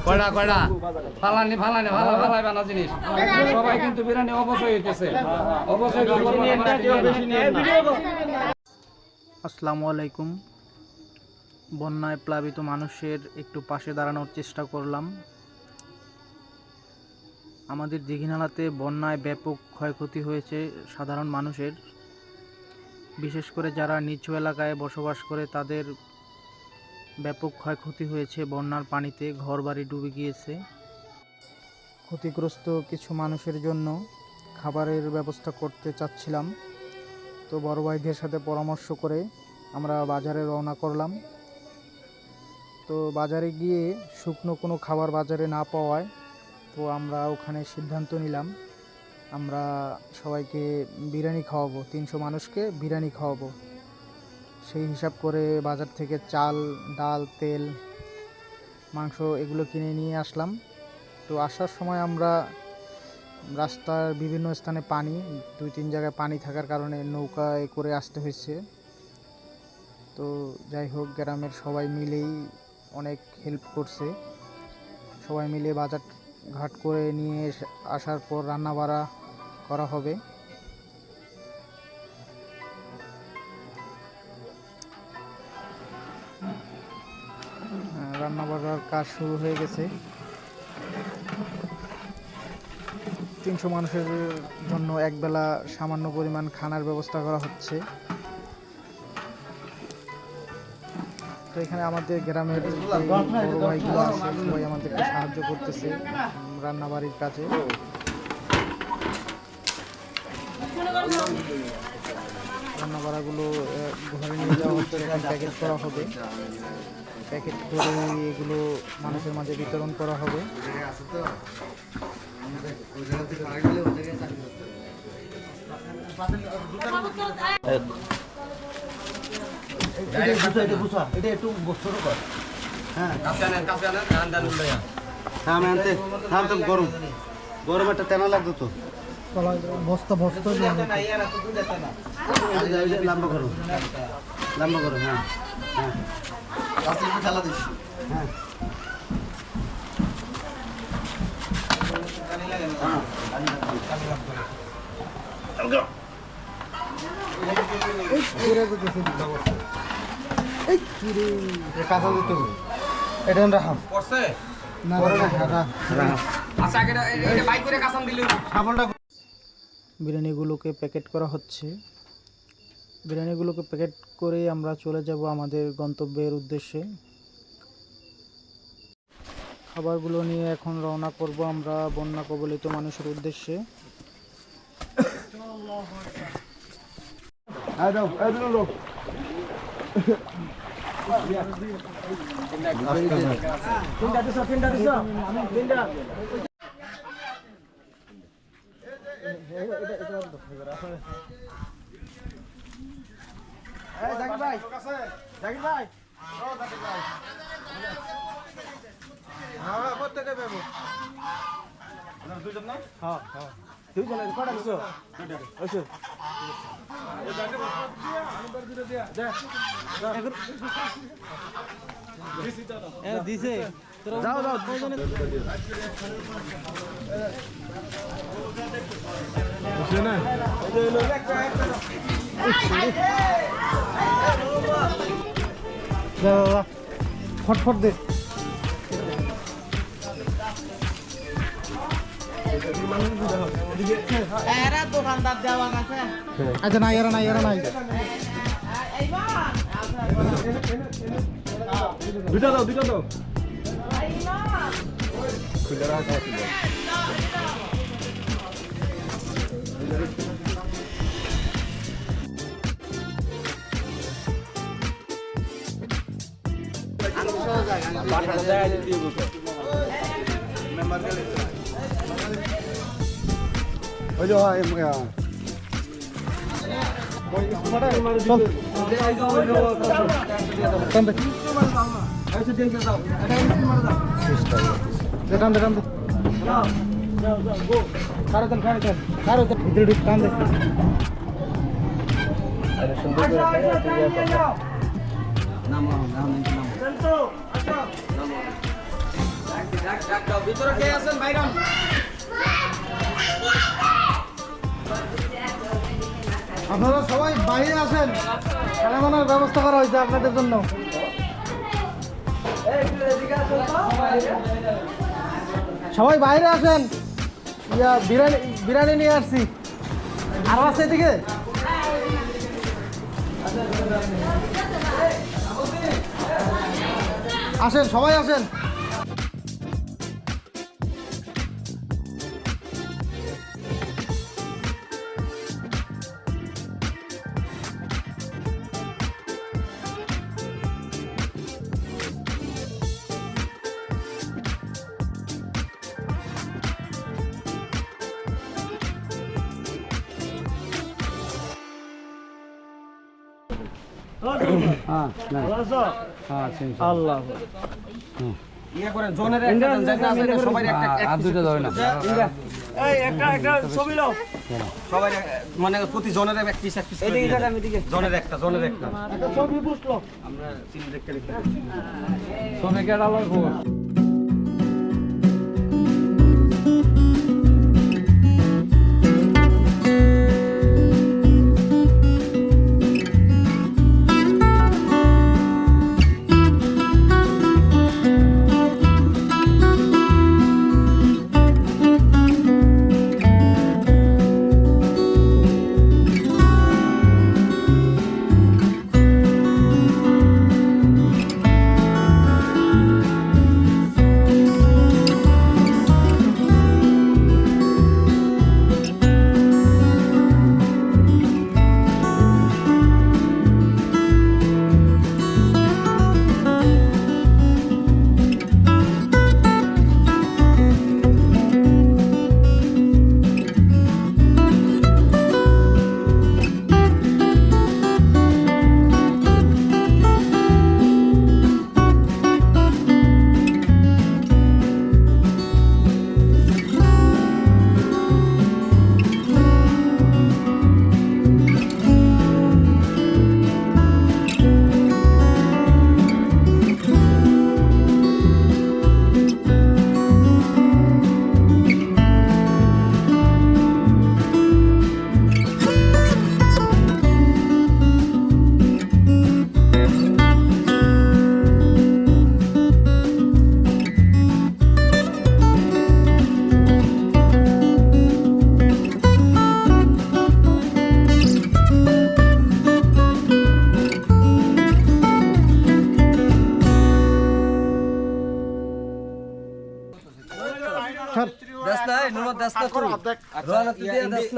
কয়টা কয়টা ফালানি ফালানি ভালো ফালাইবা না জিনিস সবাই কিন্তু বিরিয়ানি অবশ্যই হইতেছে অবশ্যই। আসসালামু আলাইকুম। বন্যায় প্লাবিত মানুষের একটু পাশে দাঁড়ানোর চেষ্টা করলাম। আমাদের দীঘিনালাতে বন্যায় ব্যাপক ক্ষয়ক্ষতি হয়েছে সাধারণ মানুষের, বিশেষ করে যারা নিচু এলাকায় বসবাস করে তাদের ব্যাপক ক্ষয়ক্ষতি হয়েছে। বন্যার পানিতে ঘরবাড়ি ডুবে গিয়েছে। ক্ষতিগ্রস্ত কিছু মানুষের জন্য খাবারের ব্যবস্থা করতে চাচ্ছিলাম, তো বড় ভাইদের সাথে পরামর্শ করে আমরা বাজারে রওনা করলাম। তো বাজারে গিয়ে শুকনো কোনো খাবার বাজারে না পাওয়ায় তো আমরা ওখানে সিদ্ধান্ত নিলাম আমরা সবাইকে বিরিয়ানি খাওয়াবো, 300 মানুষকে বিরিয়ানি খাওয়াবো। সেই হিসাব করে বাজার থেকে চাল, ডাল, তেল, মাংস এগুলো কিনে নিয়ে আসলাম। তো আসার সময় আমরা রাস্তার বিভিন্ন স্থানে পানি, 2-3 জায়গায় পানি থাকার কারণে নৌকায় করে আসতে হয়েছে। তো যাই হোক, গ্রামের সবাই মিলেই অনেক হেল্প করছে। সবাই মিলে বাজার ঘাট করে নিয়ে আসার পর রান্না বাড়া করা হবে। রান্না বাড়ার কাজ শুরু হয়ে গেছে। 300 মানুষের জন্য একবেলা সামান্য পরিমাণ খানার ব্যবস্থা করা হচ্ছে। তো এখানে আমাদের গ্রামের বড় ভাইগুলো আছে, সবাই আমাদেরকে সাহায্য করতেছে রান্নাবাড়ির কাজে। রান্নাবাড়াগুলো ঘরে নিয়ে যাওয়া হচ্ছে, এখন প্যাকেট করা হবে। প্যাকেট করে এগুলো মানুষের মাঝে বিতরণ করা হবে। গরম গরম একটা তেনা লাগতো তো বস্তা বস্তা লম্বা করো লম্বা করো। হ্যাঁ হ্যাঁ খেলা দিস। হ্যাঁ বিরিয়ানিগুলোকে প্যাকেট করা হচ্ছে। বিরিয়ানিগুলোকে প্যাকেট করে আমরা চলে যাব আমাদের গন্তব্যের উদ্দেশ্যে। খাবারগুলো নিয়ে এখন রওনা করব আমরা বন্যা কবলিত মানুষের উদ্দেশ্যে। যাও যাও ফটফট দে। আচ্ছা না এরা নাই দুটা দাও খুলে রাখা আছে। ওই যে নামো ভিতরে কে আছেন বাইরাম? আপনারা সবাই বাইরে আসেন, খেলাধুলার ব্যবস্থা করা হয়েছে আপনাদের জন্য। সবাই বাইরে আসেন, বিরিয়ানি নিয়ে আসছি। আরো আছে এদিকে, আসেন সবাই আসেন। হ্যাঁ হ্যাঁ আল্লাহ ইয়া করে জনের একটা দেন, যেটা আছে এটা সবাই একটা আর দুটো ধরে না এই একটা ছবি নাও। সবাই মানে প্রতি জনের এক পিস এদিকে যান, এদিকে। জনের একটা একটা ছবি বুঝলো। আমরা চিনি দেখতে দেখতে সোনে কেডা লয় খবর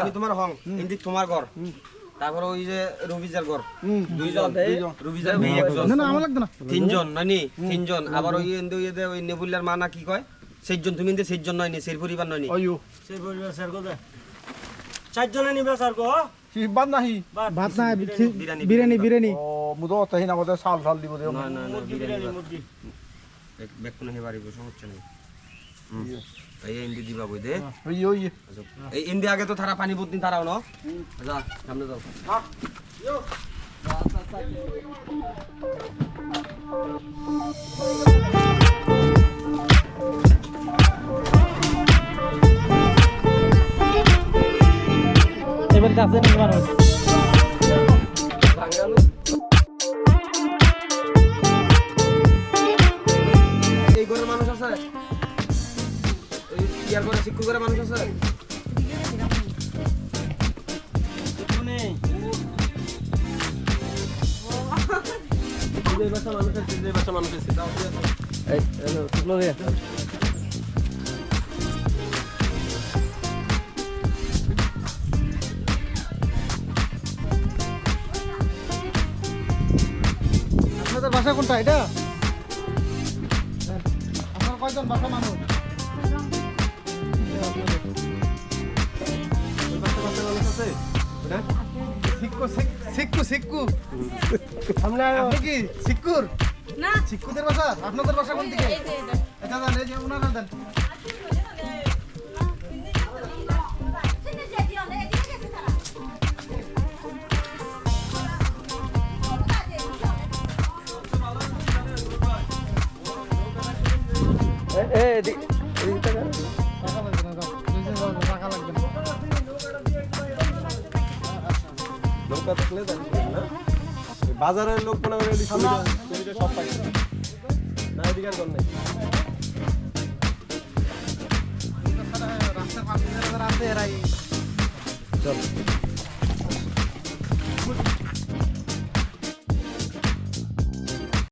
আমি তোমার হং ইন্দি তোমার ঘর, তারপর ওই যে রবিজার ঘর, দুইজন রবিজার মেয়ে একজন, না আমার লাগবে না, তিনজন নানি তিনজন, আবার ওই ইন্দি ওই নেবুল্লার মা না কি কয় সেইজন, তুমি ইন্দি সেইজন নয়নি, সেই পরিবার নয়নি, সেই পরিবার স্যার কো দে চারজনে নিবে স্যার কো ভাত নাহি ভাত না, বিরিয়ানি। ও মুদো তাহি না বদে সাল সাল দিব দেও না না না বিরিয়ানি মুরগি বেকুন হে বাড়িব সমস্যা নেই। এই ইন্দি দিবা বই দে, ওই ওই এই ইন্দি আগে তো তারা পানি বুদ্দিন তারাও না, যা সামনে যাও। এবার কাছে নিয়ে মানুষ এই ঘরের মানুষ আছে, এই ইয়ার ঘরে শিক্ষক ঘরের মানুষ আছে, আপনাদের বাসা কোনটা এটা? আপনার কয়জন বাসা মানুষ? সিক্কু আপনি কি সিক্কুর? না সিক্কুদের বাসা? আপনাদের বাসা কোন দিকে? এটা দেন, এই যে উনারা দেন। নৌকা থাকলে জানি না বাজারের লোক মনে করে সুবিধা সব পাইছে না এদিকে আর কোন নাই রাস্তার পাশে যারা আছে এরাই চল